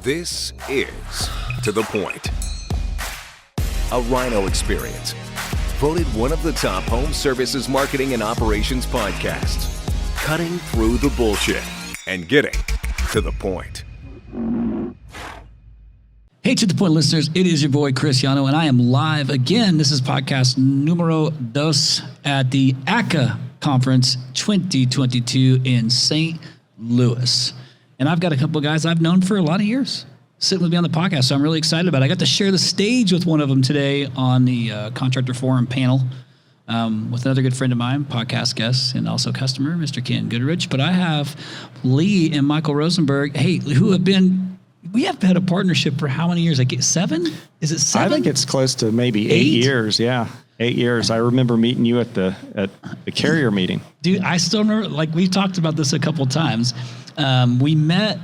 This is To The Point, a RYNO experience. Voted one of the top home services marketing and operations podcasts. Cutting through the bullshit and getting to the point. Hey, To The Point listeners, it is your boy Chris Yano, and I am live again. This is podcast numero dos at the ACA Conference 2022 in St. Louis. And I've got a couple of guys I've known for a lot of years sitting with me on the podcast, so I'm really excited about it. I got to share the stage with one of them today on the Contractor Forum panel with another good friend of mine, podcast guest, and also customer, Mr. Ken Goodrich. But I have Lee and Michael Rosenberg, we have had a partnership for how many years? Like 7? Is it 7? I think it's close to maybe 8 years. Yeah, 8 years. I remember meeting you at the carrier meeting. Dude, I still remember, like we've talked about this a couple of times. We met,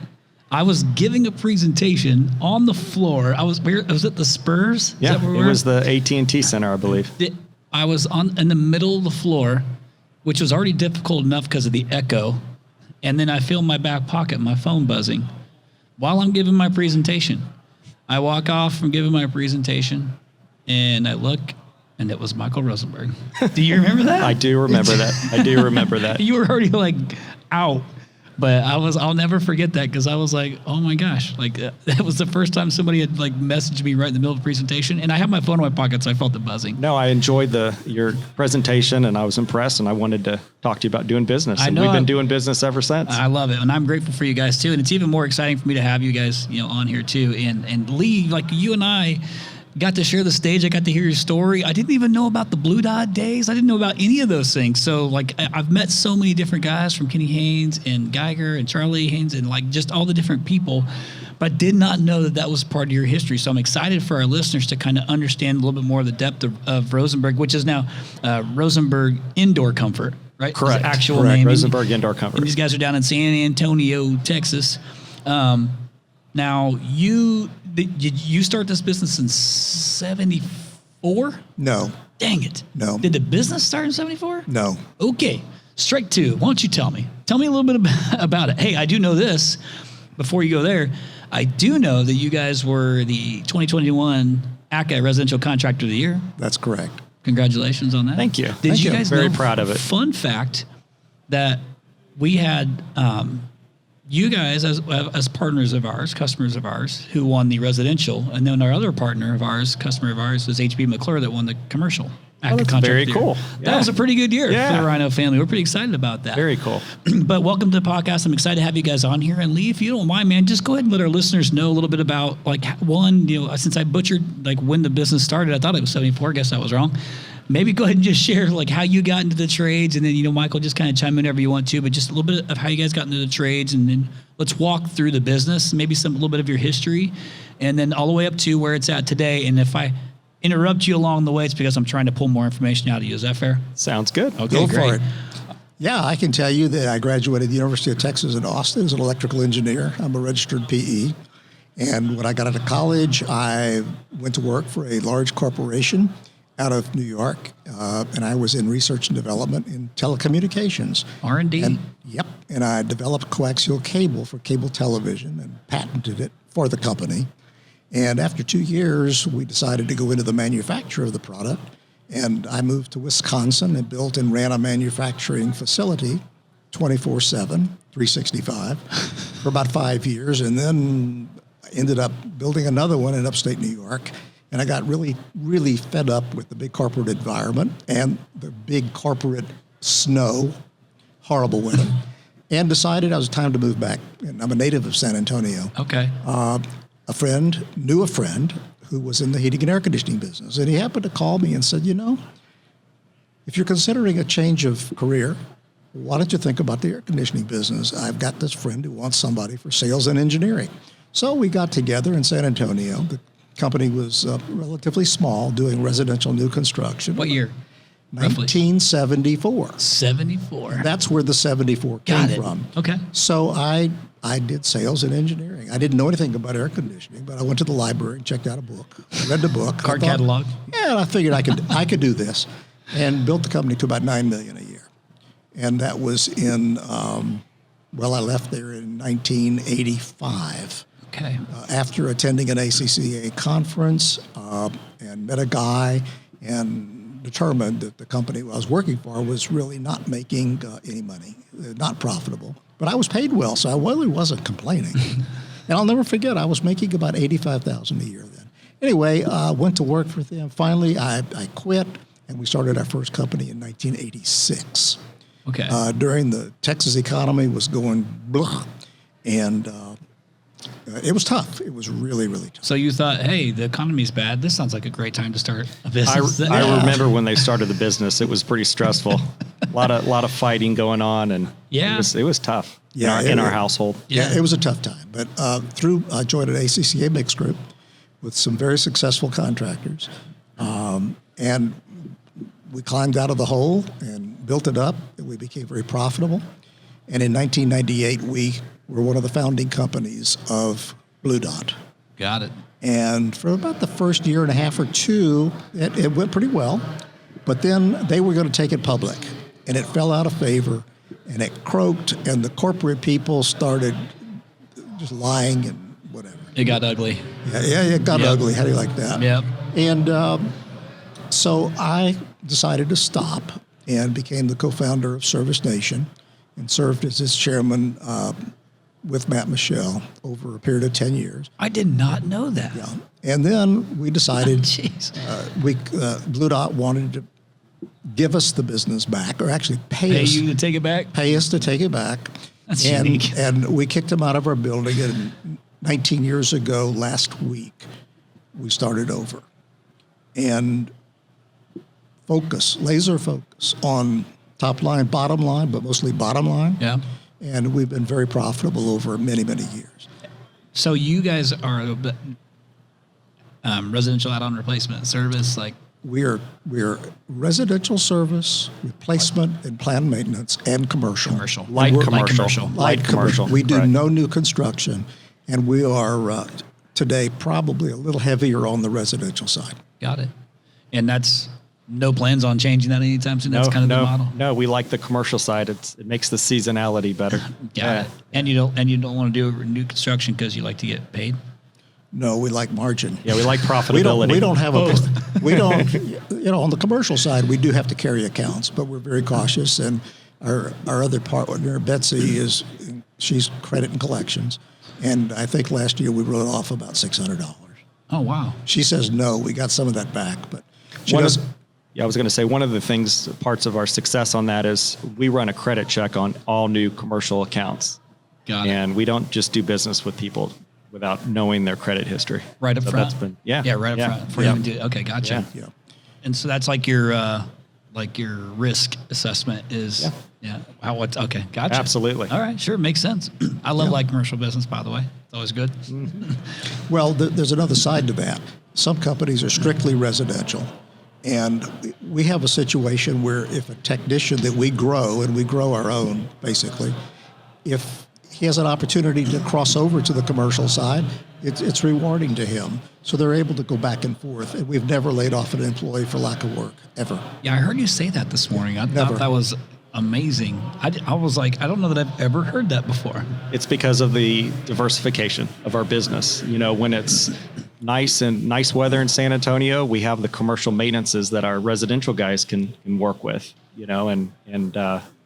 I was giving a presentation on the floor. I was at the Spurs? Yeah, it was the AT&T Center, I believe. I was in the middle of the floor, which was already difficult enough because of the echo. And then I feel my back pocket, my phone buzzing while I'm giving my presentation. I walk off from giving my presentation and I look, and it was Michael Rosenberg. Do you remember that? I do remember that. You were already like out, but I'll never forget that because I was like, oh my gosh, like that was the first time somebody had like messaged me right in the middle of the presentation, and I had my phone in my pocket, so I felt the buzzing. No, I enjoyed your presentation, and I was impressed, and I wanted to talk to you about doing business. And we've been doing business ever since. I love it, and I'm grateful for you guys too, and it's even more exciting for me to have you guys, on here too. And Lee, like you and I got to share the stage. I got to hear your story. I didn't even know about the Blue Dot days. I didn't know about any of those things. So like I've met so many different guys from Kenny Haynes and Geiger and Charlie Haynes and like just all the different people, but did not know that was part of your history. So I'm excited for our listeners to kind of understand a little bit more of the depth of Rosenberg, which is now Rosenberg Indoor Comfort, right? Correct. His actual name. Rosenberg Indoor Comfort. And these guys are down in San Antonio, Texas. Now did you start this business in 74? No. Dang it. No. Did the business start in 74? No. Okay. Strike two. Why don't you tell me? Tell me a little bit about it. Hey, I do know this. Before you go there, I do know that you guys were the 2021 ACA Residential Contractor of the Year. That's correct. Congratulations on that. Thank you. Did you guys very know, proud of it. Fun fact that we had you guys as partners of ours, customers of ours, who won the residential, and then our other partner of ours, customer of ours, was HB McClure that won the commercial. That's very cool. That was a pretty good year for the RYNO family. We're pretty excited about that. Very cool. But welcome to the podcast. I'm excited to have you guys on here. And Lee, if you don't mind, man, just go ahead and let our listeners know a little bit about, like, one, since I butchered, like, when the business started, I thought it was 74. I guess I was wrong. Maybe go ahead and just share, like, how you got into the trades, and then, Michael, just kind of chime in whenever you want to, but just a little bit of how you guys got into the trades, and then let's walk through the business, maybe a little bit of your history, and then all the way up to where it's at today. And if I interrupt you along the way, it's because I'm trying to pull more information out of you. Is that fair? Sounds good. Okay, Go great. for it. Yeah, I can tell you that I graduated the University of Texas in Austin as an electrical engineer. I'm a registered PE. And when I got out of college, I went to work for a large corporation out of New York, and I was in research and development in telecommunications. R&D? Yep. And I developed coaxial cable for cable television and patented it for the company. And after 2 years, we decided to go into the manufacture of the product. And I moved to Wisconsin and built and ran a manufacturing facility 24/7, 365 for about 5 years. And then I ended up building another one in upstate New York. And I got really, really fed up with the big corporate environment and the big corporate snow, horrible weather, and decided it was time to move back. And I'm a native of San Antonio. Okay. A friend knew a friend who was in the heating and air conditioning business. And he happened to call me and said, if you're considering a change of career, why don't you think about the air conditioning business? I've got this friend who wants somebody for sales and engineering. So we got together in San Antonio. The company was relatively small, doing residential new construction. What year? 1974. 74. That's where the 74 came from. Okay. So I did sales and engineering. I didn't know anything about air conditioning, but I went to the library and checked out a book, read the book. Card catalog. Yeah, and I figured I could do this, and built the company to about $9 million a year. And that was in, I left there in 1985. Okay. After attending an ACCA conference and met a guy and determined that the company I was working for was really not making any money, not profitable. But I was paid well, so I really wasn't complaining. And I'll never forget, I was making about $85,000 a year then. Anyway, I went to work for them. Finally, I quit, and we started our first company in 1986. Okay. During the Texas economy was going blah, and it was tough. It was really, really tough. So you thought, hey, the economy's bad. This sounds like a great time to start a business. I remember when they started the business, it was pretty stressful. a lot of fighting going on, and it was tough in our household. Yeah, it was a tough time. But I joined an ACCA mixed group with some very successful contractors, and we climbed out of the hole and built it up, and we became very profitable. And in 1998, we were one of the founding companies of Blue Dot. Got it. And for about the first year and a half or two, it went pretty well. But then they were going to take it public, and it fell out of favor, and it croaked, and the corporate people started just lying and whatever. It got ugly. Yeah, it got ugly. How do you like that? Yep. And so I decided to stop and became the co-founder of Service Nation and served as its chairman with Matt Michelle over a period of 10 years. I did not know that. Yeah. And then we decided Blue Dot wanted to give us the business back, or actually pay us. Pay you to take it back? Pay us to take it back. That's unique. And we kicked them out of our building, and 19 years ago, last week, we started over. And laser focus on top line, bottom line, but mostly bottom line. Yeah. And we've been very profitable over many, many years. So you guys are residential add-on replacement service, like? We're residential service, replacement, and planned maintenance, and commercial. Light commercial. We do no new construction, and we are today probably a little heavier on the residential side. Got it. And that's no plans on changing that anytime soon? That's kind of the model? No, we like the commercial side. It makes the seasonality better. Got it. And you don't want to do new construction because you like to get paid? No, we like margin. Yeah, we like profitability. We don't have on the commercial side, we do have to carry accounts, but we're very cautious. And our other partner, Betsy, she's credit and collections. And I think last year we wrote off about $600. Oh, wow. She says no. We got some of that back, but I was going to say one of the parts of our success on that is we run a credit check on all new commercial accounts. Got it. And we don't just do business with people without knowing their credit history. Right up front. That's been, right up front. Okay, gotcha. Yeah. And so that's like your risk assessment is. Yeah. Okay, gotcha. Absolutely. All right, sure, makes sense. I love light commercial business, by the way. It's always good. Mm-hmm. Well, there's another side to that. Some companies are strictly residential. And we have a situation where if a technician that we grow, and we grow our own, basically, if he has an opportunity to cross over to the commercial side, it's rewarding to him. So they're able to go back and forth. And we've never laid off an employee for lack of work, ever. Yeah, I heard you say that this morning. I thought that was amazing. I was like, I don't know that I've ever heard that before. It's because of the diversification of our business. You know, when it's nice weather in San Antonio, we have the commercial maintenances that our residential guys can work with, you know, and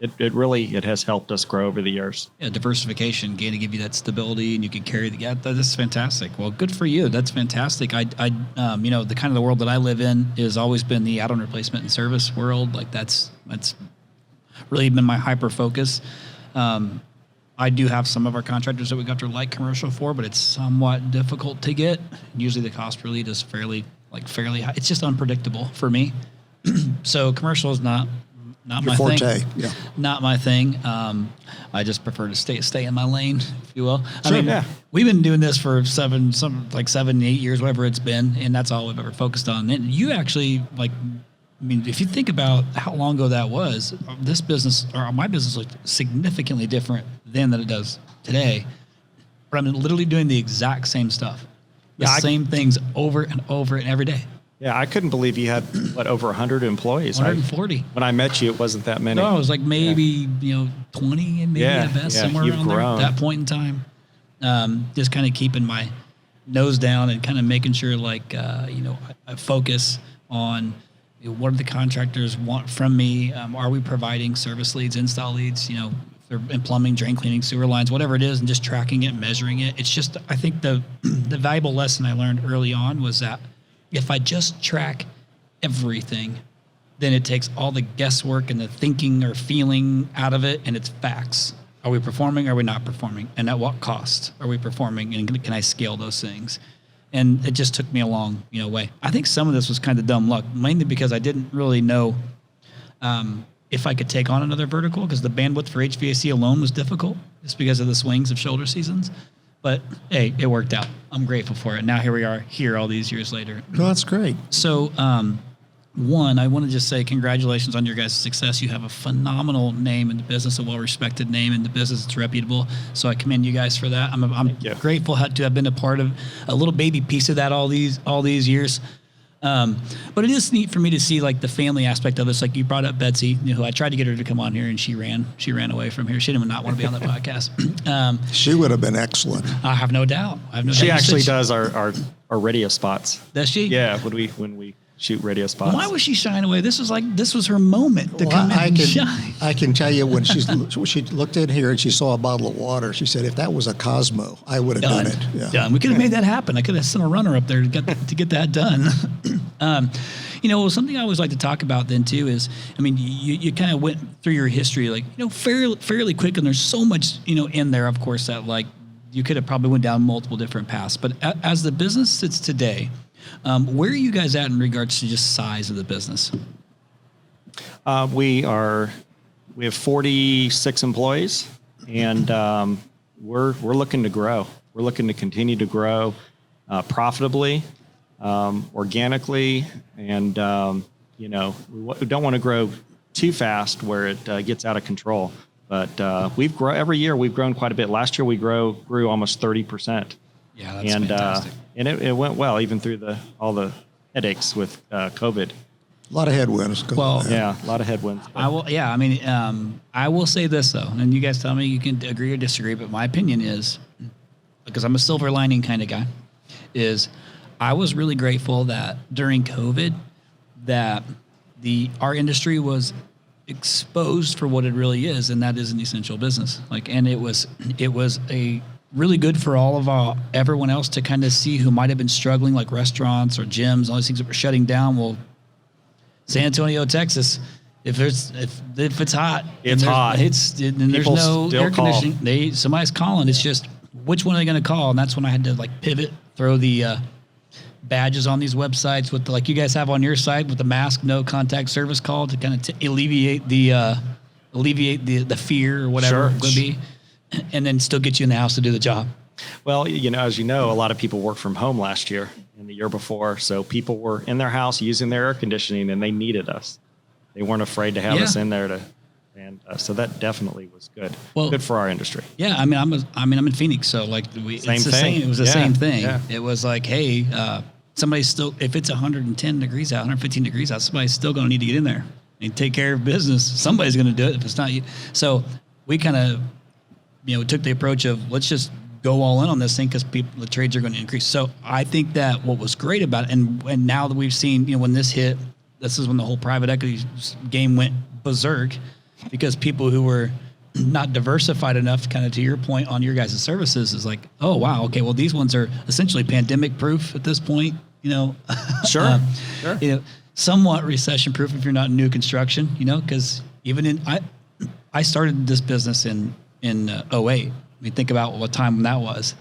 it really has helped us grow over the years. Yeah, diversification, to give you that stability, and you can carry that's fantastic. Well, good for you. That's fantastic. I the kind of the world that I live in has always been the add-on replacement and service world. Like that's really been my hyper focus. I do have some of our contractors that we got their light commercial for, but it's somewhat difficult to get. Usually the cost per lead is fairly high. It's just unpredictable for me. So commercial is not my thing. Yeah. Not my thing. I just prefer to stay in my lane, if you will. Sure, We've been doing this for 7, 8 years, whatever it's been, and that's all we've ever focused on. And you actually if you think about how long ago that was, this business, or my business, looked significantly different then than it does today. But I'm literally doing the exact same stuff. Same things over and over and every day. Yeah, I couldn't believe you had, over 100 employees. 140. When I met you, it wasn't that many. No, it was like maybe 20 and maybe at best, somewhere around there at that point in time. just kind of keeping my nose down and kind of making sure I focus on what do the contractors want from me? Are we providing service leads, install leads, if they're in plumbing, drain cleaning, sewer lines, whatever it is, and just tracking it, measuring it. It's just, I think the valuable lesson I learned early on was that if I just track everything, then it takes all the guesswork and the thinking or feeling out of it, and it's facts. Are we performing? Are we not performing? And at what cost are we performing? And can I scale those things? And it just took me a long, way. I think some of this was kind of dumb luck, mainly because I didn't really know if I could take on another vertical, because the bandwidth for HVAC alone was difficult, just because of the swings of shoulder seasons. But hey, it worked out. I'm grateful for it. Now here we are, here all these years later. Well, that's great. So, one, I want to just say congratulations on your guys' success. You have a phenomenal name in the business, a well-respected name in the business. It's reputable. So I commend you guys for that. I'm grateful to have been a part of a little baby piece of that all these years. But it is neat for me to see like the family aspect of this. Like you brought up Betsy, who I tried to get her to come on here, and she ran away from here. She did not want to be on the podcast. She would have been excellent. I have no doubt. She actually does our radio spots. Does she? Yeah, when we shoot radio spots. Why was she shying away? This was her moment to come in and shine. I can tell you when she looked in here and she saw a bottle of water, she said, if that was a Cosmo, I would have done it. Yeah. Done. We could have made that happen. I could have sent a runner up there to get that done. Something I always like to talk about then too is, you kind of went through your history, fairly quick, and there's so much, in there, of course, that you could have probably went down multiple different paths. But as the business sits today, where are you guys at in regards to just size of the business? We have 46 employees, and we're looking to grow. We're looking to continue to grow profitably, organically, and we don't want to grow too fast where it gets out of control. But every year we've grown quite a bit. Last year we grew almost 30%. Yeah, that's fantastic. And it went well, even through all the headaches with COVID. A lot of headwinds. Yeah, a lot of headwinds. I will say this though, and you guys tell me you can agree or disagree, but my opinion is, because I'm a silver lining kind of guy, is I was really grateful that during COVID that our industry was exposed for what it really is, and that is an essential business. And it was a really good for everyone else to kind of see who might have been struggling, like restaurants or gyms, all these things that were shutting down. Well, San Antonio, Texas, if it's hot, it's hot. And there's no air conditioning. Somebody's calling. It's just which one are they going to call? And that's when I had to pivot, throw the badges on these websites with like you guys have on your site with the mask, no contact service call to kind of alleviate the fear or whatever it's going to be. And then still get you in the house to do the job. Well, as you know, a lot of people worked from home last year and the year before. So people were in their house using their air conditioning, and they needed us. They weren't afraid to have us in there so that definitely was good. Well, good for our industry. Yeah, I'm in Phoenix, so it's the same. It was the same thing. Yeah. It was like, hey, somebody's still, if it's 110 degrees out, 115 degrees out, somebody's still going to need to get in there and take care of business. Somebody's going to do it if it's not you. So we kind of, took the approach of let's just go all in on this thing because the trades are going to increase. So I think that what was great about it, and now that we've seen, when this hit, this is when the whole private equity game went berserk because people who were not diversified enough, kind of to your point on your guys' services, is like, oh, wow, okay, well, these ones are essentially pandemic proof at this point, Sure. Somewhat recession proof if you're not in new construction, because even I started this business in 08. Think about what time that was.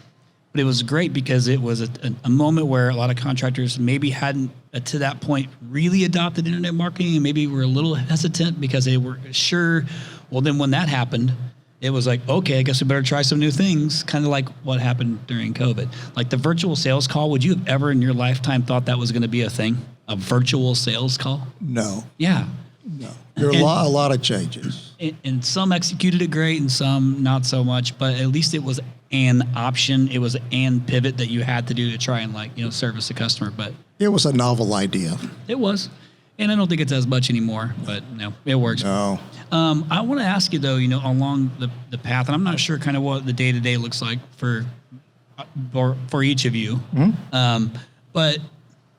But it was great because it was a moment where a lot of contractors maybe hadn't, to that point, really adopted internet marketing, and maybe were a little hesitant because they were sure. Well, then when that happened, it was like, okay, I guess we better try some new things, kind of like what happened during COVID. Like the virtual sales call, would you have ever in your lifetime thought that was going to be a thing? A virtual sales call? No. Yeah. No. There are a lot of changes. And some executed it great and some not so much, but at least it was an option. It was an pivot that you had to do to try and service the customer. But it was a novel idea. It was. And I don't think it's as much anymore, but it works. No. I want to ask you though, along the path, and I'm not sure kind of what the day-to-day looks like for for each of you. But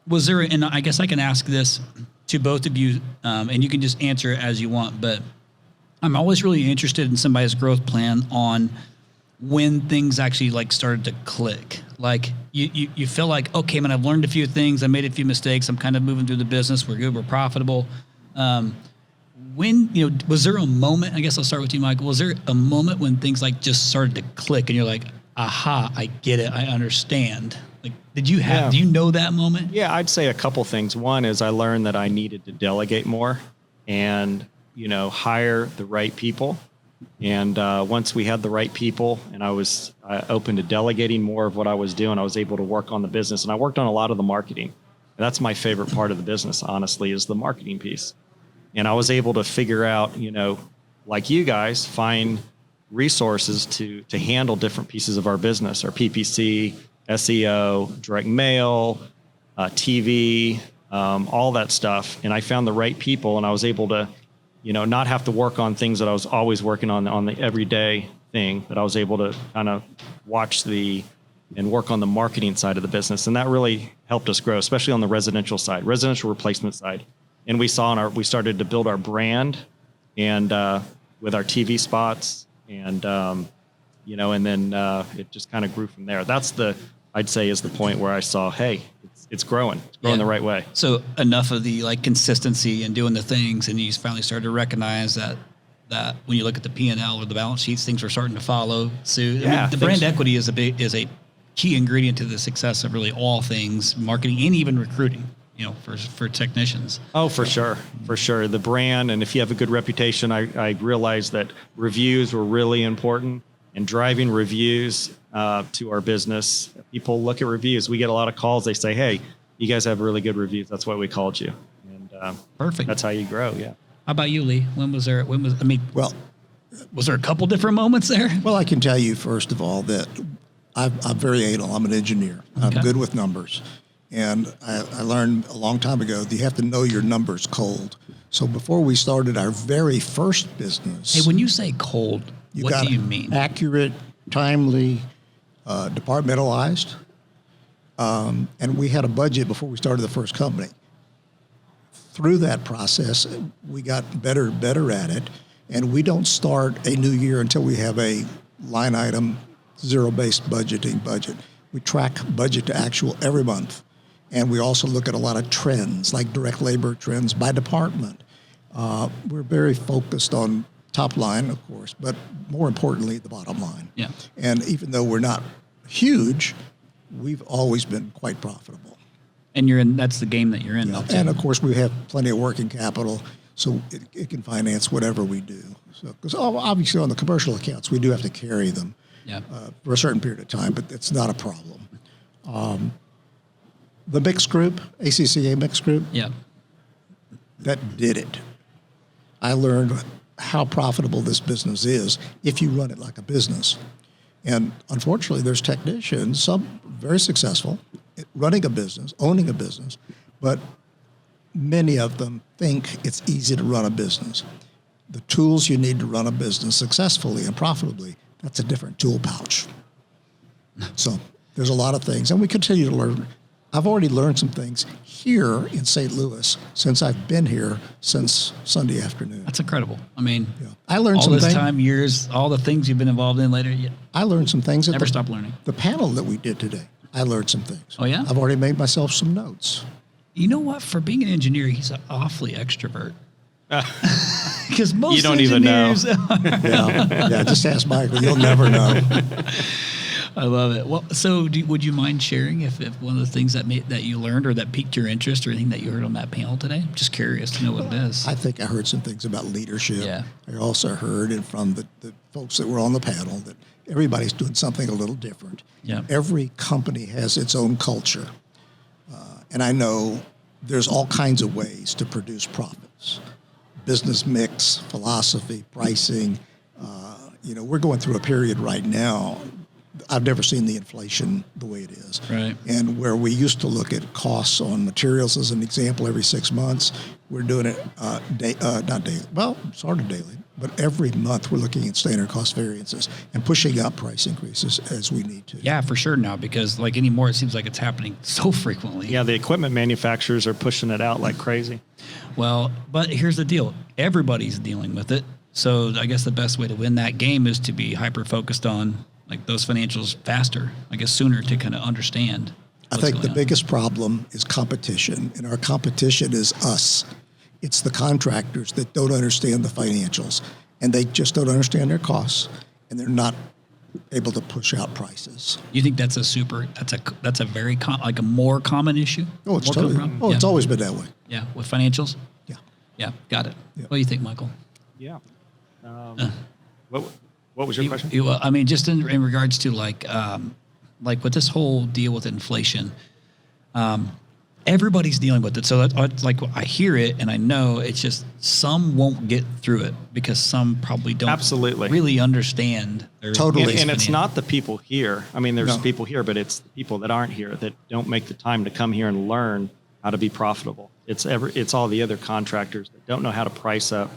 was there, and I guess I can ask this to both of you, and you can just answer it as you want, but I'm always really interested in somebody's growth plan on when things actually like started to click. Like you feel like, okay, man, I've learned a few things. I made a few mistakes. I'm kind of moving through the business. We're good. We're profitable. When, was there a moment, I guess I'll start with you, Michael. Was there a moment when things like just started to click and you're like, aha, I get it. I understand. Like, do you know that moment? Yeah, I'd say a couple things. One is I learned that I needed to delegate more and, hire the right people. And once we had the right people and I was open to delegating more of what I was doing, I was able to work on the business. And I worked on a lot of the marketing. And that's my favorite part of the business, honestly, is the marketing piece. And I was able to figure out, like you guys, find resources to handle different pieces of our business, our PPC, SEO, direct mail, TV, all that stuff. And I found the right people and I was able to, not have to work on things that I was always working on the everyday thing, but I was able to kind of watch and work on the marketing side of the business. And that really helped us grow, especially on the residential replacement side. And we started to build our brand and with our TV spots and, and then it just kind of grew from there. That's I'd say is the point where I saw, hey, it's growing. It's growing the right way. So enough of the consistency and doing the things, and you finally started to recognize that when you look at the P&L or the balance sheets, things were starting to follow suit. Yeah, the brand equity is a key ingredient to the success of really all things marketing and even recruiting. For technicians. Oh, for sure. For sure. The brand, and if you have a good reputation, I realized that reviews were really important and driving reviews to our business. People look at reviews. We get a lot of calls. They say, hey, you guys have really good reviews. That's why we called you. And perfect. That's how you grow. Yeah. How about you, Lee? Was there a couple different moments there? Well, I can tell you, first of all, that I'm very anal. I'm an engineer. I'm good with numbers. And I learned a long time ago that you have to know your numbers cold. So before we started our very first business. Hey, when you say cold, what do you mean? Accurate, timely, departmentalized. And we had a budget before we started the first company. Through that process, we got better at it. And we don't start a new year until we have a line item, zero-based budgeting budget. We track budget to actual every month. And we also look at a lot of trends, like direct labor trends by department. We're very focused on top line, of course, but more importantly, the bottom line. Yeah. And even though we're not huge, we've always been quite profitable. And that's the game that you're in. Yeah. And of course, we have plenty of working capital, so it can finance whatever we do. So, because obviously on the commercial accounts, we do have to carry them for a certain period of time, but it's not a problem. The mixed group, ACCA mixed group, that did it. I learned how profitable this business is if you run it like a business. And unfortunately, there's technicians, some very successful, at running a business, owning a business, but many of them think it's easy to run a business. The tools you need to run a business successfully and profitably, that's a different tool pouch. So there's a lot of things, and we continue to learn. I've already learned some things here in St. Louis since I've been here since Sunday afternoon. That's incredible. I mean, I learned all this time, years, all the things you've been involved in later. I learned some things. Never stop learning. The panel that we did today, I learned some things. Oh, yeah? I've already made myself some notes. You know what? For being an engineer, he's an awfully extrovert. Because most you don't even know. Yeah, just ask Michael. You'll never know. I love it. Well, so would you mind sharing if one of the things that you learned or that piqued your interest or anything that you heard on that panel today? I'm just curious to know what it is. I think I heard some things about leadership. Yeah. I also heard it from the folks that were on the panel that everybody's doing something a little different. Yeah. Every company has its own culture. And I know there's all kinds of ways to produce profits. Business mix, philosophy, pricing. We're going through a period right now. I've never seen the inflation the way it is. Right. And where we used to look at costs on materials as an example every 6 months, we're doing it not daily. Well, sort of daily, But every month we're looking at standard cost variances and pushing up price increases as we need to. Yeah, for sure now, because like anymore, it seems like it's happening so frequently. Yeah, the equipment manufacturers are pushing it out like crazy. Well, but here's the deal. Everybody's dealing with it. So I guess the best way to win that game is to be hyper-focused on like those financials faster, I guess sooner, to kind of understand. I think the biggest problem is competition, and our competition is us. It's the contractors that don't understand the financials, and they just don't understand their costs, and they're not able to push out prices. You think that's a very like a more common issue? Oh, it's More totally. common problem? It's always been that way. Yeah, with financials. Yeah. Yeah, got it. Yeah. What do you think, Michael? Yeah. What was your question? I mean, just in regards to like with this whole deal with inflation, everybody's dealing with it. So that's like I hear it and I know it's just some won't get through it because some probably don't Absolutely. really understand. Totally. And it's not the people here. I mean, there's No. people here, but it's the people that aren't here that don't make the time to come here and learn how to be profitable. It's all the other contractors that don't know how to price up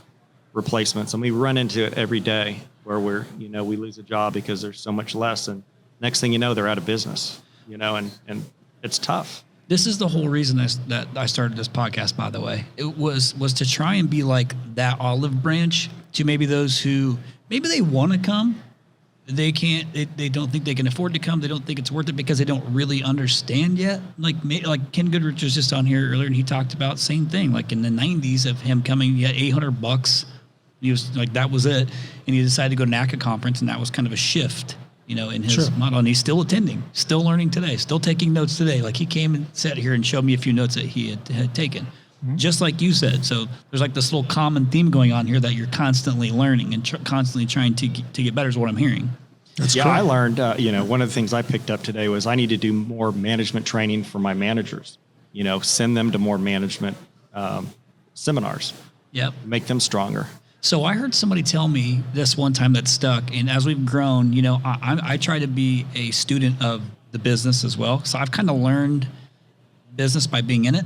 replacements. And we run into it every day where we lose a job because there's so much less. And next thing you know, they're out of business, and it's tough. This is the whole reason that I started this podcast, by the way. It was to try and be like that olive branch to maybe those who maybe they want to come. They can't, they don't think they can afford to come. They don't think it's worth it because they don't really understand yet. Like Ken Goodrich was just on here earlier and he talked about same thing. Like in the 90s of him coming, he had $800. He was like, that was it. And he decided to go to NACA conference and that was kind of a shift, in his model. And he's still attending, still learning today, still taking notes today. Like he came and sat here and showed me a few notes that he had taken. Mm-hmm. Just like you said. So there's like this little common theme going on here that you're constantly learning and constantly trying to get better is what I'm hearing. That's Yeah, correct. I learned, one of the things I picked up today was I need to do more management training for my managers, send them to more management seminars, Yep. make them stronger. So I heard somebody tell me this one time that stuck, and as we've grown, I try to be a student of the business as well. So I've kind of learned business by being in it.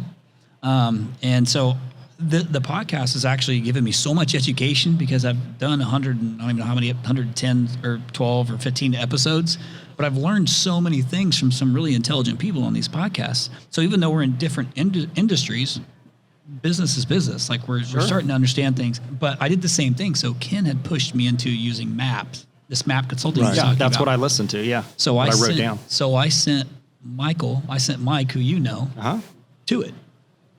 And so the podcast has actually given me so much education because I've done 100, I don't even know how many, 110 or 12 or 15 episodes, but I've learned so many things from some really intelligent people on these podcasts. So even though we're in different industries, business is business. Like we're starting to understand things, but I did the same thing. So Ken had pushed me into using maps, this map consulting. Right. Yeah, that's what I listened to. Yeah. So what I wrote sent, down. So I sent Mike, who to it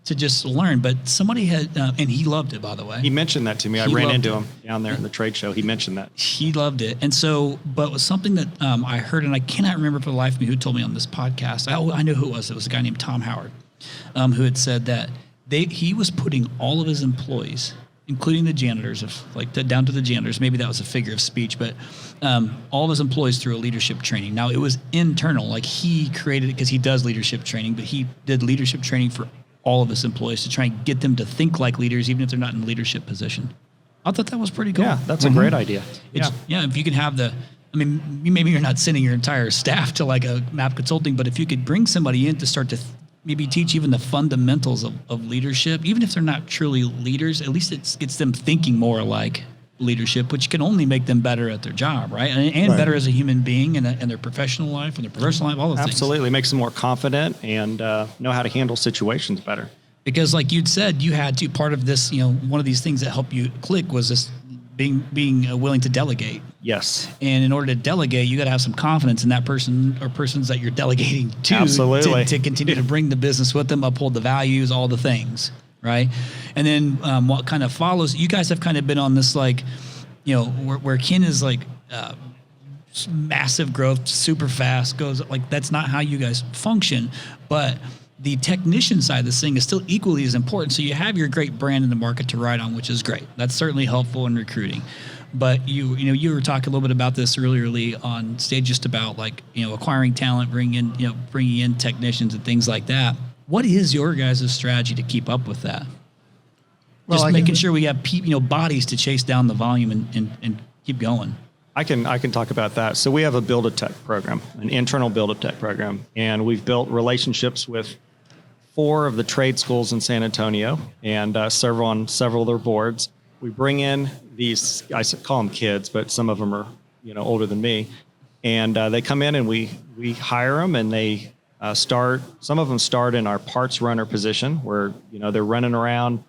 to just learn. But somebody had, and he loved it, by the way. He mentioned that to me. I He ran loved into it. him down there in the trade show. He mentioned that. He loved it. And so, but it was something that I heard, and I cannot remember for the life of me who told me on this podcast. I know who it was. It was a guy named Tom Howard, who had said that he was putting all of his employees, including the janitors, down to the janitors. Maybe that was a figure of speech, but all of his employees through a leadership training. Now, it was internal. Like he created it because he does leadership training, but he did leadership training for all of his employees to try and get them to think like leaders, even if they're not in a leadership position. I thought that was pretty cool. Yeah, that's a great idea. Yeah, if you can have maybe you're not sending your entire staff to like a map consulting, but if you could bring somebody in to start to maybe teach even the fundamentals of leadership, even if they're not truly leaders, at least it gets them thinking more like leadership, which can only make them better at their job, right? And Right. better as a human being in their professional life and their personal life, all those things. Absolutely. Makes them more confident and know how to handle situations better. Because like you'd said, you had to, part of this, one of these things that helped you click was this being willing to delegate. Yes. And in order to delegate, you got to have some confidence in that person or persons that you're delegating to. Absolutely. To continue to bring the business with them, uphold the values, all the things, right? And then what kind of follows, you guys have kind of been on this where Ken is like massive growth, super fast, goes like, that's not how you guys function. But the technician side of this thing is still equally as important. So you have your great brand in the market to ride on, which is great. That's certainly helpful in recruiting. But you were talking a little bit about this earlier on stage, just about acquiring talent, bringing in technicians and things like that. What is your guys' strategy to keep up with that? Well, Just making sure we have bodies to chase down the volume and keep going. I can talk about that. So we have a Build a Tech program, an internal Build a Tech program, and we've built relationships with 4 of the trade schools in San Antonio and serve on several of their boards. we bring in these, call them kids, but some of them are, older than me. And they come in and we hire them, and they some of them start in our parts runner position where, they're running around,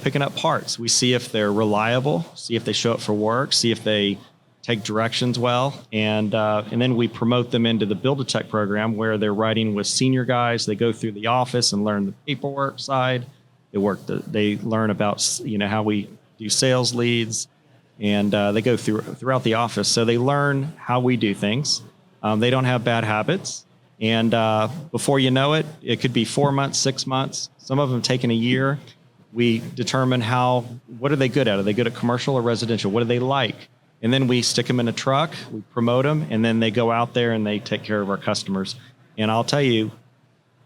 picking up parts. We see if they're reliable, see if they show up for work, see if they take directions well. And then we promote them into the Build-A-Tech program where they're riding with senior guys. They go through the office and learn the paperwork side. They learn about, how we do sales leads, and they go throughout the office. So they learn how we do things. They don't have bad habits. And before you know it, it could be 4 months, 6 months. Some of them taking a year. We determine what are they good at? Are they good at commercial or residential? What do they like? And then we stick them in a truck, we promote them, and then they go out there and they take care of our customers. And I'll tell you,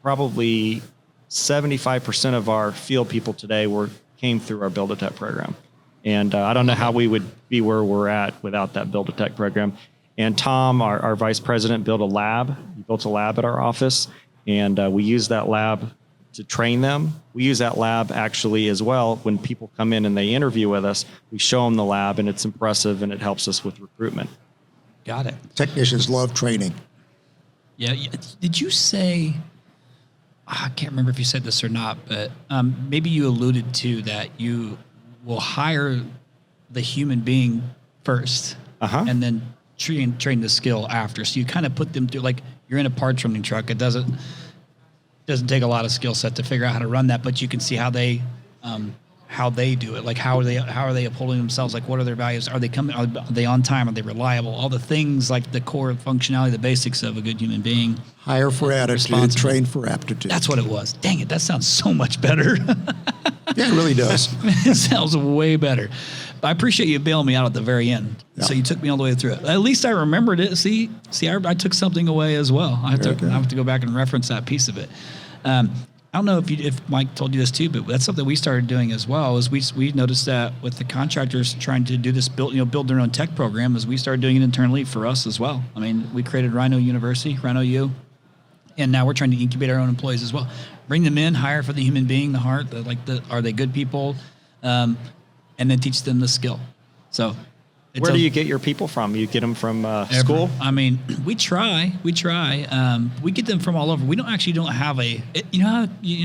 probably 75% of our field people today came through our Build-A-Tech program. And I don't know how we would be where we're at without that Build-A-Tech program. And Tom, our vice president, built a lab. He built a lab at our office, and we use that lab to train them. We use that lab actually as well. When people come in and they interview with us, we show them the lab, and it's impressive, and it helps us with recruitment. Got it. Technicians love training. Yeah. Did you say, I can't remember if you said this or not, but maybe you alluded to that you will hire the human being first and then train the skill after. So you kind of put them through, like you're in a parts running truck. It doesn't take a lot of skill set to figure out how to run that, but you can see how they do it. Like how are they upholding themselves? Like what are their values? Are they on time? Are they reliable? All the things like the core functionality, the basics of a good human being. Hire for attitude, train for aptitude. That's what it was. Dang it, that sounds so much better. Yeah, it really does. It sounds way better. But I appreciate you bailing me out at the very end. Yeah. So you took me all the way through it. At least I remembered it. See, I took something away as well. I have to go back and reference that piece of it. I don't know if Mike told you this too, but that's something we started doing as well. Is we noticed that with the contractors trying to do this build their own tech program, as we started doing it internally for us as well. I mean, we created RYNO University, RYNO U, and now we're trying to incubate our own employees as well. Bring them in, hire for the human being, the heart, are they good people, and then teach them the skill. So. Where do you get your people from? You get them from school? I mean, we try. We get them from all over. We don't have you know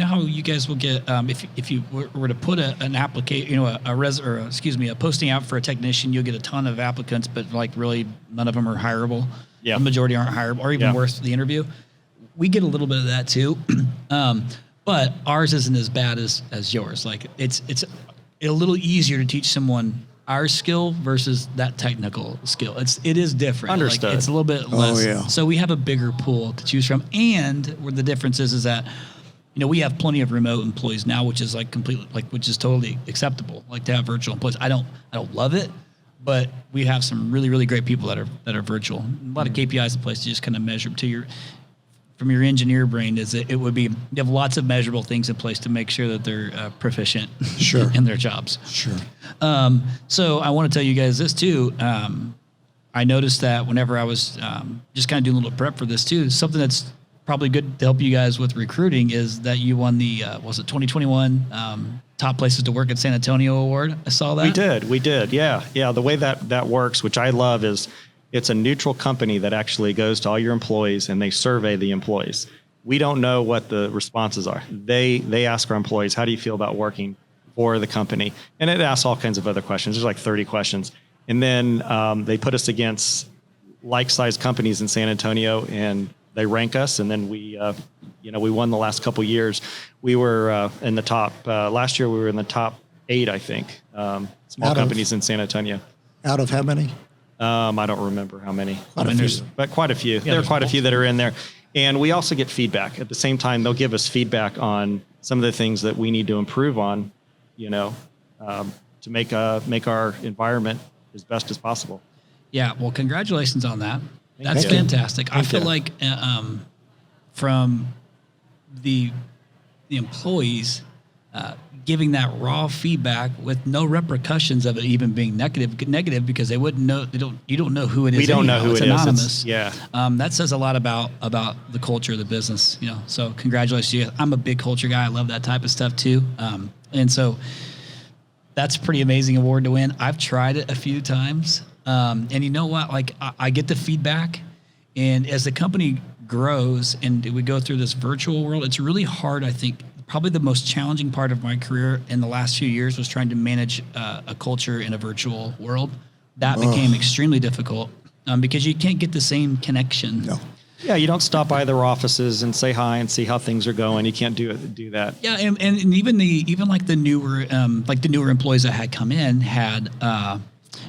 how you guys will get if you were to put an application, a posting out for a technician, you'll get a ton of applicants, but like really none of them are hireable. Yeah. The majority aren't hireable, or even worse, the interview. We get a little bit of that too, but ours isn't as bad as yours. Like it's a little easier to teach someone our skill versus that technical skill. It is different. Understood. Like, it's a little bit less. Oh, yeah. So we have a bigger pool to choose from. And where the difference is that, we have plenty of remote employees now, which is which is totally acceptable. Like to have virtual employees. I don't love it, but we have some really, really great people that are virtual. A lot of KPIs in place to just kind of measure from your engineer brain you have lots of measurable things in place to make sure that they're proficient in their jobs. Sure. So I want to tell you guys this too. I noticed that whenever I was just kind of doing a little prep for this too, something that's probably good to help you guys with recruiting is that you won the 2021 Top Places to Work in San Antonio award. I saw that. We did. Yeah. The way that works, which I love, is it's a neutral company that actually goes to all your employees and they survey the employees. We don't know what the responses are. They ask our employees, how do you feel about working for the company? And it asks all kinds of other questions. There's like 30 questions. And then they put us against like-sized companies in San Antonio, and they rank us. And then we won the last couple years. We were in the top. Last year we were in the top 8, I think. Small companies in San Antonio. Out of how many? I don't remember how many. Quite a few. But quite a few. There are quite a few that are in there. And we also get feedback. At the same time, they'll give us feedback on some of the things that we need to improve on, to make our environment as best as possible. Yeah, well, congratulations on that. That's Thank you. fantastic. I feel like from the employees giving that raw feedback with no repercussions of it even being negative because they wouldn't know. You don't know who it is. We don't know who it's it is. Anonymous. Yeah. That says a lot about the culture of the business. So congratulations to you. I'm a big culture guy. I love that type of stuff too. And so That's a pretty amazing award to win. I've tried it a few times. And you know what? Like I get the feedback, and as the company grows and we go through this virtual world, it's really hard. I think probably the most challenging part of my career in the last few years was trying to manage a culture in a virtual world. That became extremely difficult because you can't get the same connection. No. Yeah, you don't stop by their offices and say hi and see how things are going. You can't do that. Yeah, and even the newer employees that had come in had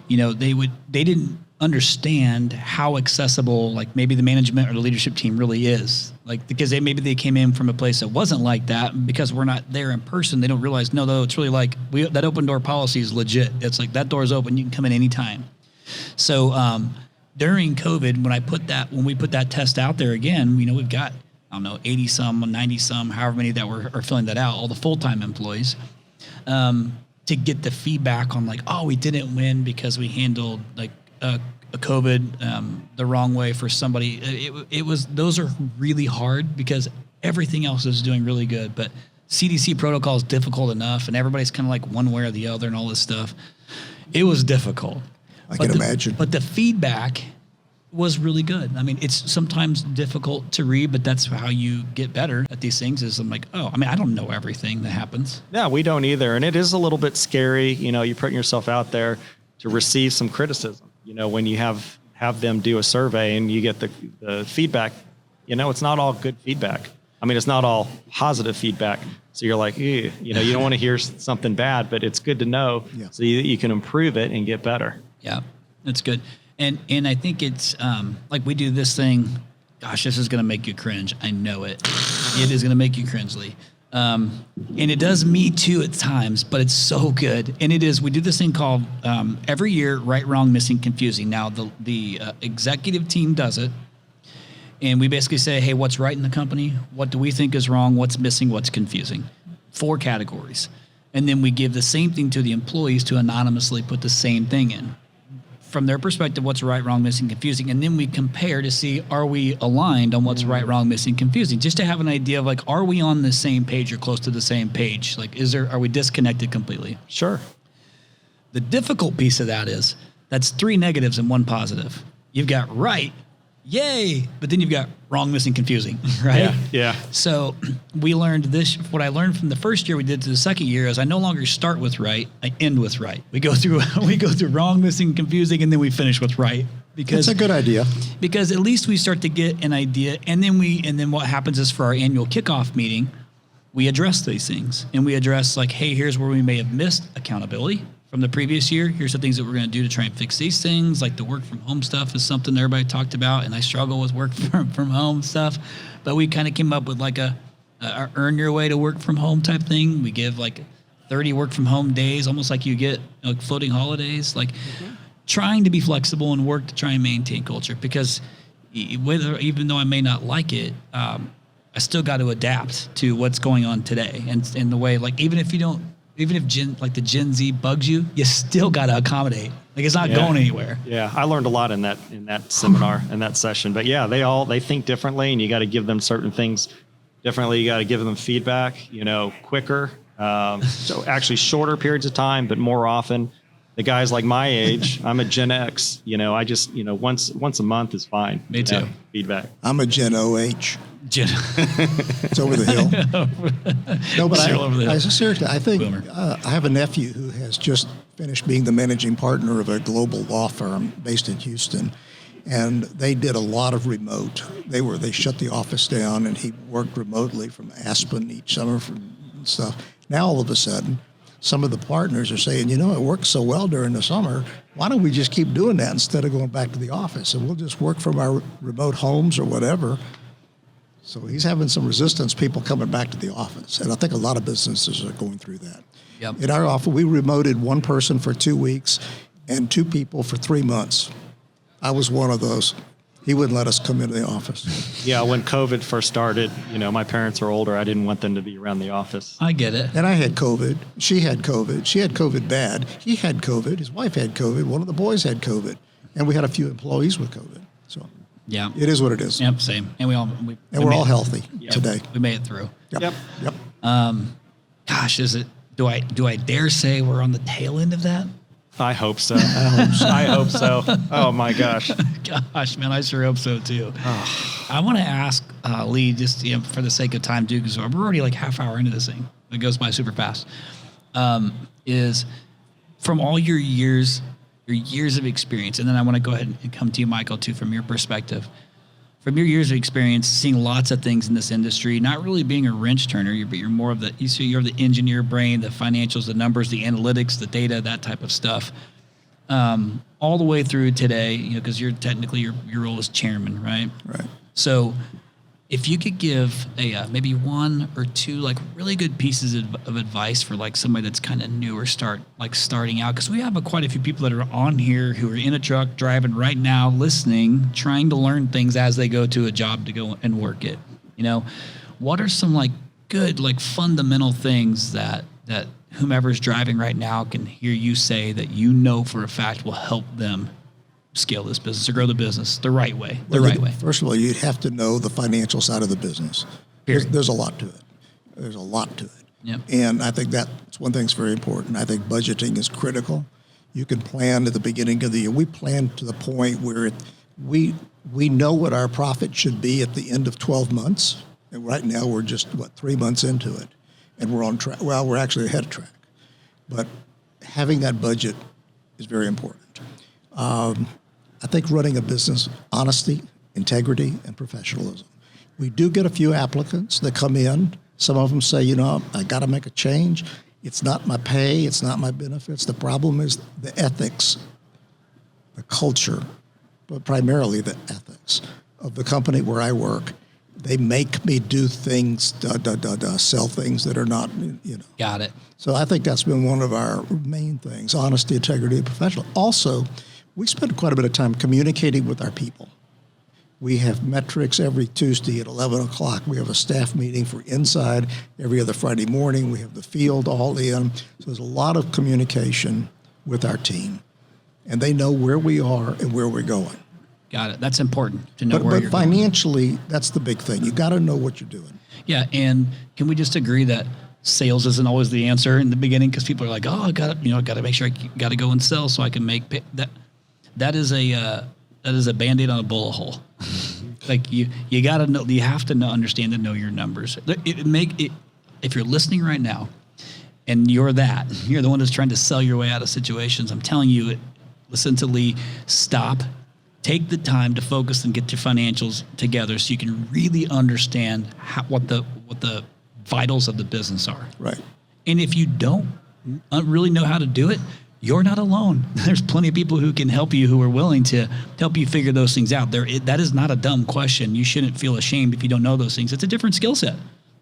they didn't understand how accessible like maybe the management or the leadership team really is. Like because they came in from a place that wasn't like that. Because we're not there in person, they don't realize no, it's really like that open door policy is legit. It's like that door is open, you can come in anytime. So during COVID, when we put that test out there again, we've got, 80 some, 90 some, however many that are filling that out, all the full-time employees, to get the feedback on like, oh, we didn't win because we handled like a COVID the wrong way for somebody. Those are really hard because everything else is doing really good, but CDC protocol is difficult enough and everybody's kind of like one way or the other and all this stuff. It was difficult. I can imagine. But the feedback was really good. I mean, it's sometimes difficult to read, but that's how you get better at these things is I'm like, I don't know everything that happens. Yeah, we don't either. And it is a little bit scary, you're putting yourself out there to receive some criticism. When you have them do a survey and you get the feedback, it's not all good feedback. I mean, it's not all positive feedback. So you're like, you don't want to hear something bad, but it's good to know so you can improve it and get better. Yeah, that's good. And I think it's like we do this thing. Gosh, this is going to make you cringe. I know it. It is going to make you cringe, Lee. And it does me too at times, but it's so good. And we do this thing called every year, right, wrong, missing, confusing. Now the executive team does it. And we basically say, hey, what's right in the company? What do we think is wrong? What's missing? What's confusing? 4 categories. And then we give the same thing to the employees to anonymously put the same thing in. From their perspective, what's right, wrong, missing, confusing. And then we compare to see, are we aligned on what's right, wrong, missing, confusing? Just to have an idea of like, are we on the same page or close to the same page? Like, are we disconnected completely? Sure. The difficult piece of that is that's 3 negatives and 1 positive. You've got right, yay, but then you've got wrong, missing, confusing, right? Yeah. So we learned this. What I learned from the first year we did to the second year is I no longer start with right, I end with right. We go through wrong, missing, confusing, and then we finish with right. Because that's a good idea. Because at least we start to get an idea, and then what happens is for our annual kickoff meeting, we address these things, and we address like, hey, here's where we may have missed accountability from the previous year. Here's the things that we're going to do to try and fix these things. Like the work from home stuff is something everybody talked about, and I struggle with work from home stuff. But we kind of came up with like a earn your way to work from home type thing. We give like 30 work from home days, almost like you get like floating holidays. Like trying to be flexible and work to try and maintain culture. Because even though I may not like it, I still got to adapt to what's going on today, and the way like even if the Gen Z bugs you, you still got to accommodate. Like it's not going anywhere. Yeah, I learned a lot in that seminar, in that session. But yeah, they think differently, and you got to give them certain things differently. You got to give them feedback, quicker. So actually shorter periods of time, but more often. The guys like my age, I'm a Gen X. I just once a month is fine. Me too. Feedback. I'm a Gen OH. It's over the hill. No, but seriously, I think I have a nephew who has just finished being the managing partner of a global law firm based in Houston, and they did a lot of remote. They shut the office down, and he worked remotely from Aspen each summer from stuff. Now all of a sudden, some of the partners are saying, it works so well during the summer. Why don't we just keep doing that instead of going back to the office, and we'll just work from our remote homes or whatever. So he's having some resistance, people coming back to the office. And I think a lot of businesses are going through that. Yep. In our office, we remoted 1 person for 2 weeks and 2 people for 3 months. I was one of those. He wouldn't let us come into the office. Yeah, when COVID first started, my parents are older. I didn't want them to be around the office. I get it. And I had COVID. She had COVID. She had COVID bad. He had COVID. His wife had COVID. One of the boys had COVID. And we had a few employees with COVID. So yeah, it is what it is. Yep, same. And we're all healthy today. We made it through. Yep. Yep. Gosh, is it Do I dare say we're on the tail end of that? I hope so. I hope so. Oh my gosh. Gosh, man, I sure hope so too. I want to ask Lee, just for the sake of time, too, because we're already like half hour into this thing. It goes by super fast. Is from all your years of experience, and then I want to go ahead and come to you, Michael, too, from your perspective. From your years of experience, seeing lots of things in this industry, not really being a wrench turner, but you're more of you're the engineer brain, the financials, the numbers, the analytics, the data, that type of stuff. All the way through today, because you're technically your role is chairman, right? Right. So, if you could give maybe one or two like really good pieces of advice for like somebody that's kind of new or starting out, because we have quite a few people that are on here who are in a truck driving right now, listening, trying to learn things as they go to a job to go and work it. What are some like good like fundamental things that whomever's driving right now can hear you say that for a fact will help them scale this business or grow the business the right way, way? First of all, you'd have to know the financial side of the business. There's a lot to it. Yep. And I think that's one thing that's very important. I think budgeting is critical. You can plan at the beginning of the year. We plan to the point where we know what our profit should be at the end of 12 months. And right now we're just, 3 months into it. And we're on track. Well, we're actually ahead of track. But having that budget is very important. I think running a business, honesty, integrity, and professionalism. We do get a few applicants that come in. Some of them say, I got to make a change. It's not my pay. It's not my benefits. The problem is the ethics, the culture, but primarily the ethics of the company where I work. They make me do things, sell things that are not, Got it. So I think that's been one of our main things, honesty, integrity, and professional. Also, we spend quite a bit of time communicating with our people. We have metrics every Tuesday at 11 o'clock. We have a staff meeting for inside every other Friday morning. We have the field all in. So there's a lot of communication with our team. And they know where we are and where we're going. Got it. That's important to know where you're going. But financially, that's the big thing. You got to know what you're doing. Yeah, and can we just agree that sales isn't always the answer in the beginning? Because people are like, I got to make sure I got to go and sell so I can make that. That is a Band-Aid on a bullet hole. Like you got to know, you have to understand and know your numbers. If you're listening right now, and you're the one that's trying to sell your way out of situations, I'm telling you, listen to Lee. Stop. Take the time to focus and get your financials together so you can really understand what the vitals of the business are. Right. And if you don't really know how to do it, you're not alone. There's plenty of people who can help you, who are willing to help you figure those things out. That is not a dumb question. You shouldn't feel ashamed if you don't know those things. It's a different skill set.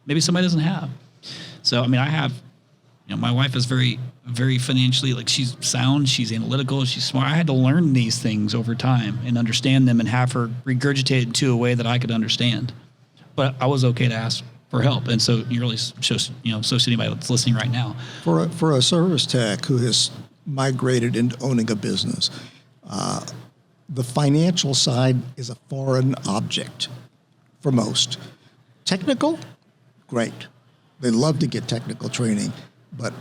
Maybe somebody doesn't have. So, I have, my wife is very, very financially, she's sound, she's analytical, she's smart. I had to learn these things over time and understand them and have her regurgitate it to a way that I could understand. But I was okay to ask for help. And so you really so anybody that's listening right now. For a service tech who has migrated into owning a business, the financial side is a foreign object for most. Technical, great. They love to get technical training, but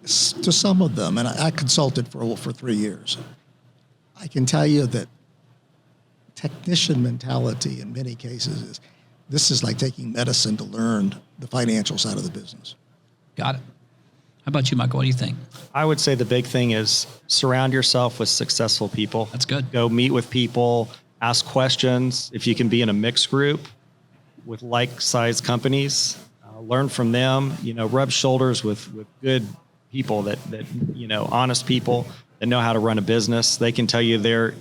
to some of them, and I consulted for 3 years, I can tell you that technician mentality in many cases this is like taking medicine to learn the financial side of the business. Got it. How about you, Michael? What do you think? I would say the big thing is surround yourself with successful people. That's good. Go meet with people, ask questions. If you can be in a mixed group with like-sized companies, learn from them. Rub shoulders with good people that honest people that know how to run a business. They can tell you their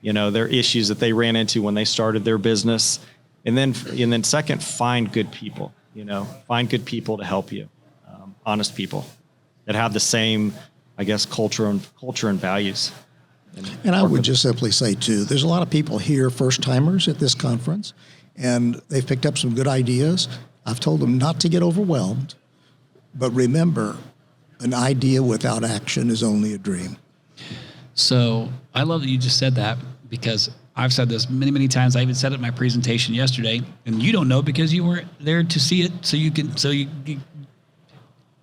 issues that they ran into when they started their business. And then second, find good people. Find good people to help you. Honest people that have the same, culture and values. And I would just simply say, too, there's a lot of people here, first-timers at this conference, and they've picked up some good ideas. I've told them not to get overwhelmed, but remember, an idea without action is only a dream. So I love that you just said that, because I've said this many, many times. I even said it in my presentation yesterday, and you don't know because you weren't there to see it.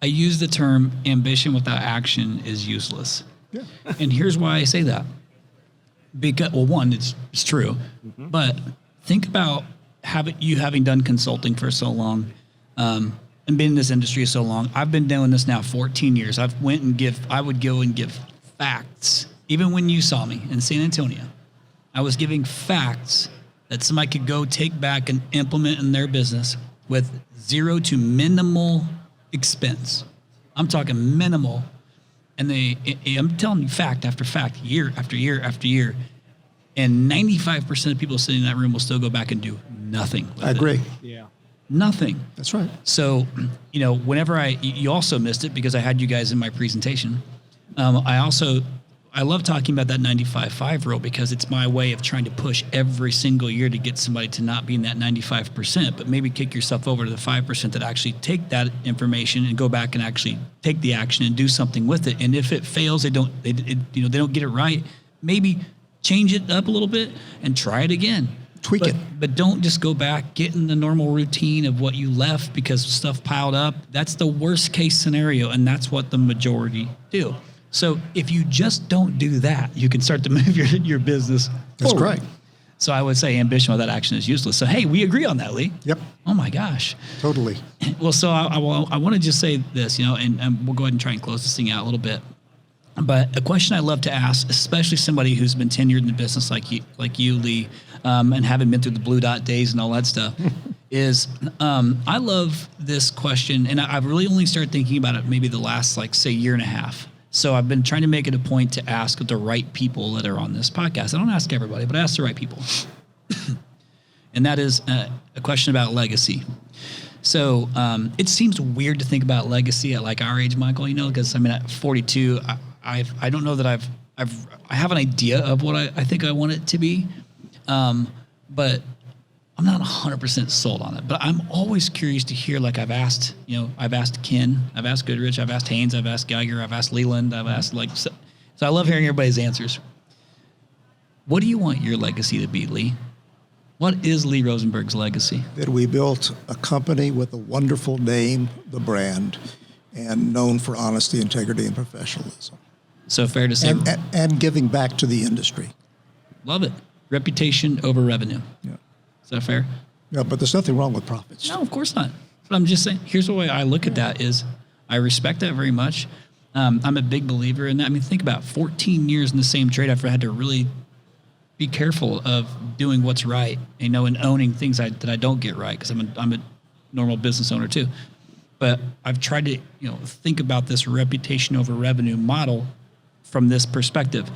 I use the term ambition without action is useless. Yeah. And here's why I say that. Because, well, one, it's true, but think about having done consulting for so long, and been in this industry so long. I've been doing this now 14 years. I would go and give facts. Even when you saw me in San Antonio, I was giving facts that somebody could go take back and implement in their business with zero to minimal expense. I'm talking minimal. And I'm telling you fact after fact, year after year after year. And 95% of people sitting in that room will still go back and do nothing with I agree. Yeah. Nothing. That's right. So, whenever you also missed it because I had you guys in my presentation. I love talking about that 95-5 rule because it's my way of trying to push every single year to get somebody to not be in that 95%, but maybe kick yourself over to the 5% that actually take that information and go back and actually take the action and do something with it. And if it fails, they don't get it right, maybe change it up a little bit and try it again. Tweak it. But don't just go back, get in the normal routine of what you left because stuff piled up. That's the worst case scenario, and that's what the majority do. So if you just don't do that, you can start to move your business That's forward. correct. So I would say ambition without action is useless. So, hey, we agree on that, Lee. Yep. Oh, my gosh. Totally. Well, so I want to just say this, and we'll go ahead and try and close this thing out a little bit. But a question I love to ask, especially somebody who's been tenured in the business like you, Lee, and haven't been through the blue dot days and all that stuff, is I love this question, and I've really only started thinking about it maybe the last, year and a half. So I've been trying to make it a point to ask the right people that are on this podcast. I don't ask everybody, but I ask the right people. And that is a question about legacy. So it seems weird to think about legacy at our age, Michael, because at 42, I don't know that I have an idea of what I think I want it to be, but I'm not 100% sold on it. But I'm always curious to hear. I've asked Ken, I've asked Goodrich, I've asked Haynes, I've asked Geiger, I've asked Leland, I've asked so I love hearing everybody's answers. What do you want your legacy to be, Lee? What is Lee Rosenberg's legacy? That we built a company with a wonderful name, the brand, and known for honesty, integrity, and professionalism. So fair to say. And giving back to the industry. Love it. Reputation over revenue. Yeah. Is that fair? Yeah, but there's nothing wrong with profits. No, of course not. But I'm just saying, here's the way I look at that is I respect that very much. I'm a big believer in that. Think about 14 years in the same trade. I've had to really be careful of doing what's right, and owning things that I don't get right because I'm a normal business owner too. But I've tried to think about this reputation over revenue model from this perspective.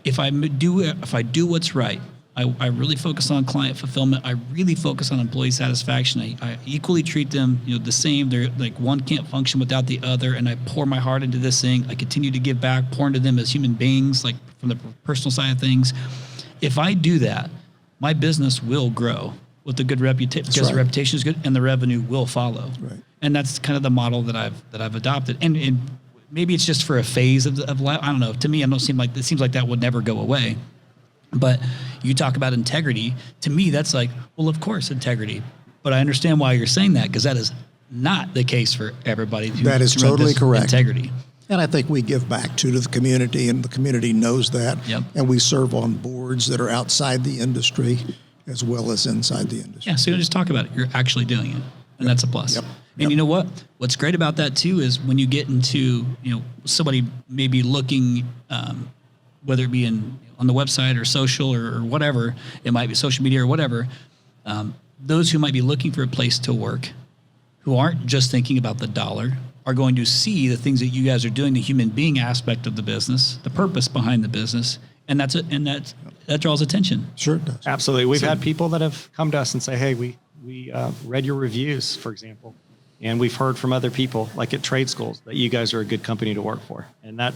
If I do what's right, I really focus on client fulfillment. I really focus on employee satisfaction. I equally treat them the same. They're one can't function without the other, and I pour my heart into this thing. I continue to give back, pour into them as human beings, from the personal side of things. If I do that, my business will grow with a good reputation because the reputation is good and the revenue will follow. Right. And that's kind of the model that I've adopted. And maybe it's just for a phase of life. I don't know. To me, it seems like that would never go away. But you talk about integrity. To me, that's well, of course, integrity. But I understand why you're saying that because that is not the case for everybody. That is totally correct. Integrity. And I think we give back to the community, and the community knows that. Yep. And we serve on boards that are outside the industry as well as inside the industry. Yeah, so you don't just talk about it. You're actually doing it, and that's a plus. Yep. And you know what? What's great about that, too, is when you get into, somebody maybe looking, whether it be on the website or social or whatever, it might be social media or whatever, those who might be looking for a place to work, who aren't just thinking about the dollar, are going to see the things that you guys are doing, the human being aspect of the business, the purpose behind the business, and that's it. And that draws attention. Sure it does. Absolutely. We've had people that have come to us and say, hey, we read your reviews, for example, and we've heard from other people, like at trade schools, that you guys are a good company to work for. And that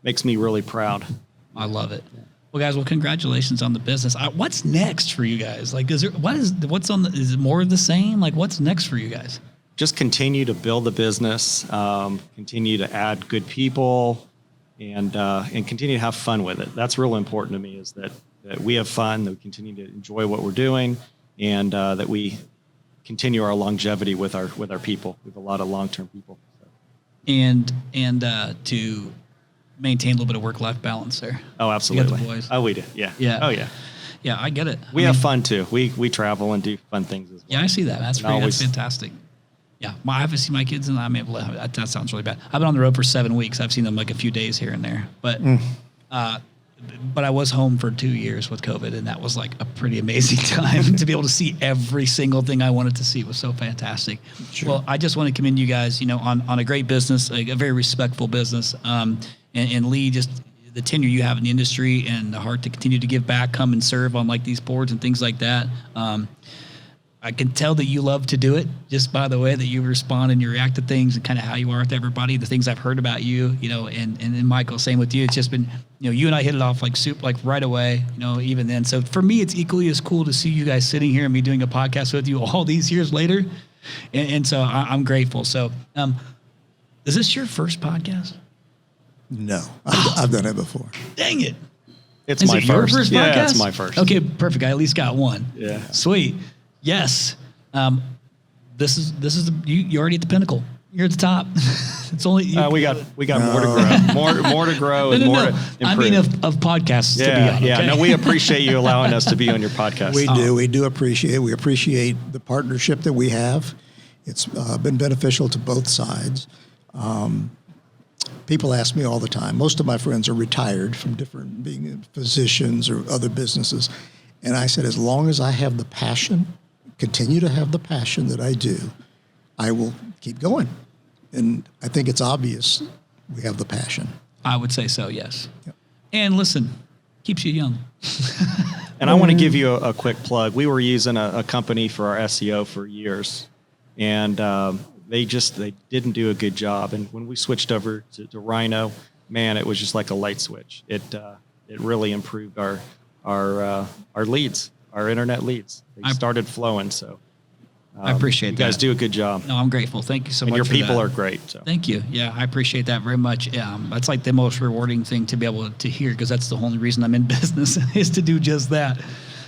makes me really proud. I love it. Well, guys, congratulations on the business. What's next for you guys? Is it more of the same? What's next for you guys? Just continue to build the business, continue to add good people, and continue to have fun with it. That's real important to me, is that we have fun, that we continue to enjoy what we're doing, and that we continue our longevity with our people. We have a lot of long-term people. So. and to maintain a little bit of work-life balance there. Oh, absolutely. You got the boys. Oh, we do. Yeah. Yeah. Oh, yeah. Yeah, I get it. We have fun too. We travel and do fun things as well. Yeah, I see that. That's always- that's fantastic. Yeah, I haven't seen my kids, and I'm able to. That sounds really bad. I've been on the road for 7 weeks. I've seen them like a few days here and there, but I was home for 2 years with COVID, and that was like a pretty amazing time to be able to see every single thing I wanted to see. It was so fantastic. Sure. Well, I just want to commend you guys, on a great business, a very respectful business, and Lee, just the tenure you have in the industry and the heart to continue to give back, come and serve on like these boards and things like that. I can tell that you love to do it just by the way that you respond and you react to things and kind of how you are with everybody, the things I've heard about you, and Michael, same with you. It's just been, you and I hit it off like soup, like right away, even then. So for me, it's equally as cool to see you guys sitting here and me doing a podcast with you all these years later. And so I'm grateful. So is this your first podcast? No, I've done it before. Dang it. It's Is my it your first. first Yeah, podcast? it's my first. Okay, perfect. I at least got one. Yeah. Sweet. Yes. This is you already at the pinnacle. You're at the top. It's only We got more to grow. More to grow and more to improve. I mean of podcasts to be on. Yeah. Okay? No, we appreciate you allowing us to be on your podcast. We do appreciate. We appreciate the partnership that we have. It's been beneficial to both sides. People ask me all the time. Most of my friends are retired from different being physicians or other businesses, and I said, as long as I have the passion, continue to have the passion that I do, I will keep going. And I think it's obvious we have the passion. I would say so. Yes. Yep. And listen, keeps you young. And I want to give you a quick plug. We were using a company for our SEO for years, and they didn't do a good job. And when we switched over to RYNO, man, it was just like a light switch. It really improved our leads, our internet leads. They started flowing. So I appreciate you guys that. do a good job. No, I'm grateful. Thank you so And much. your for people that. are great. So. Thank you. Yeah, I appreciate that very much. That's like the most rewarding thing to be able to hear, because that's the only reason I'm in business is to do just that.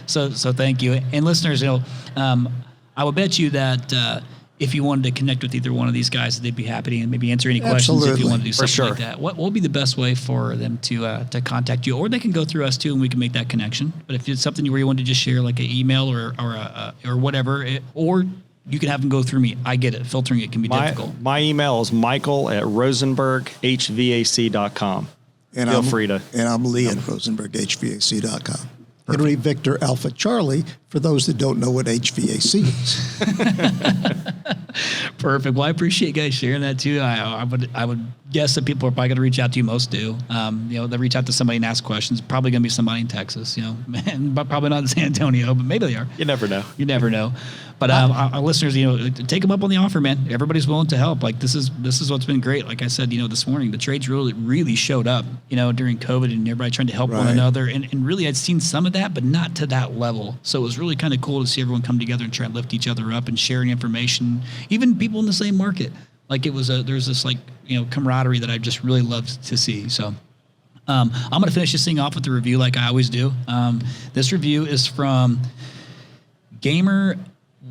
So thank you. And listeners, I would bet you that if you wanted to connect with either one of these guys, they'd be happy to maybe answer any questions if you Absolutely. want to do For something sure. like that. What will be the best way for them to contact you? Or they can go through us too, and we can make that connection. But if it's something where you want to just share like an email or whatever, or you can have them go through me. I get it. Filtering it can be difficult. My email is michael@rosenberghvac.com. And Feel free to. And I'm Lee at rosenberghvac.com. Henry Victor Alpha Charlie, for those that don't know what HVAC is. Perfect. Well, I appreciate you guys sharing that too. I would guess that people are probably going to reach out to you. Most do. They reach out to somebody and ask questions. Probably going to be somebody in Texas. But probably not in San Antonio. But maybe they are. You never know. You never know. But our listeners, take them up on the offer, man. Everybody's willing to help. Like this is what's been great. Like I said, this morning, the trades really showed up. During COVID, and everybody trying to help one Right. another. And really, I'd seen some of that, but not to that level. So it was really kind of cool to see everyone come together and try and lift each other up and sharing information. Even people in the same market. Like there's this camaraderie that I just really loved to see. So. I'm going to finish this thing off with a review like I always do. This review is from Gamer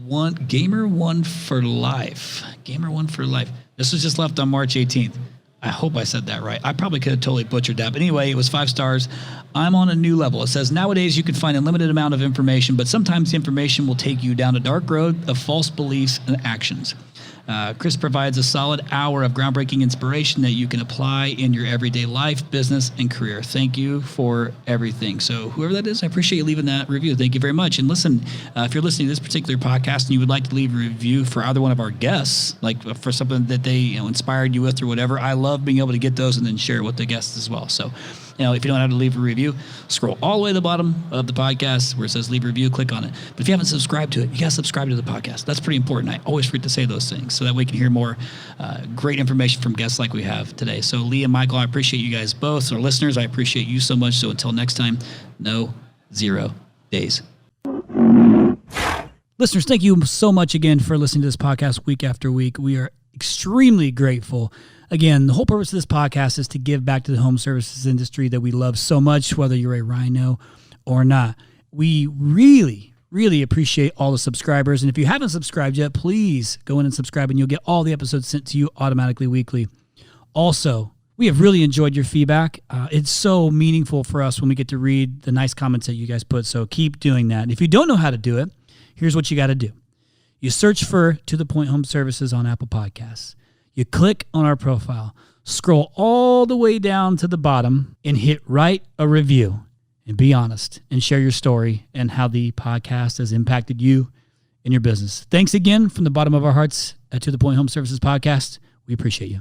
One for Life. Gamer One for Life. This was just left on March 18th. I hope I said that right. I probably could have totally butchered that. But anyway, it was 5 stars. I'm on a new level. It says, nowadays you can find a limited amount of information, but sometimes the information will take you down a dark road of false beliefs and actions. Chris provides a solid hour of groundbreaking inspiration that you can apply in your everyday life, business, and career. Thank you for everything. So whoever that is, I appreciate you leaving that review. Thank you very much. And listen, if you're listening to this particular podcast and you would like to leave a review for either one of our guests, like for something that they inspired you with or whatever, I love being able to get those and then share it with the guests as well. So if you don't know how to leave a review, scroll all the way to the bottom of the podcast where it says leave a review, click on it. But if you haven't subscribed to it, you got to subscribe to the podcast. That's pretty important. I always forget to say those things so that we can hear more great information from guests like we have today. So Lee and Michael, I appreciate you guys both. Our listeners, I appreciate you so much. So until next time, no 0 days. Listeners, thank you so much again for listening to this podcast week after week. We are extremely grateful. Again, the whole purpose of this podcast is to give back to the home services industry that we love so much, whether you're a RYNO or not. We really appreciate all the subscribers. And if you haven't subscribed yet, please go in and subscribe and you'll get all the episodes sent to you automatically weekly. Also, we have really enjoyed your feedback. It's so meaningful for us when we get to read the nice comments that you guys put, so keep doing that. If you don't know how to do it, here's what you got to do. You search for To The Point Home Services on Apple Podcasts. You click on our profile, scroll all the way down to the bottom, and hit write a review. And be honest and share your story and how the podcast has impacted you and your business. Thanks again from the bottom of our hearts at To The Point Home Services Podcast. We appreciate you.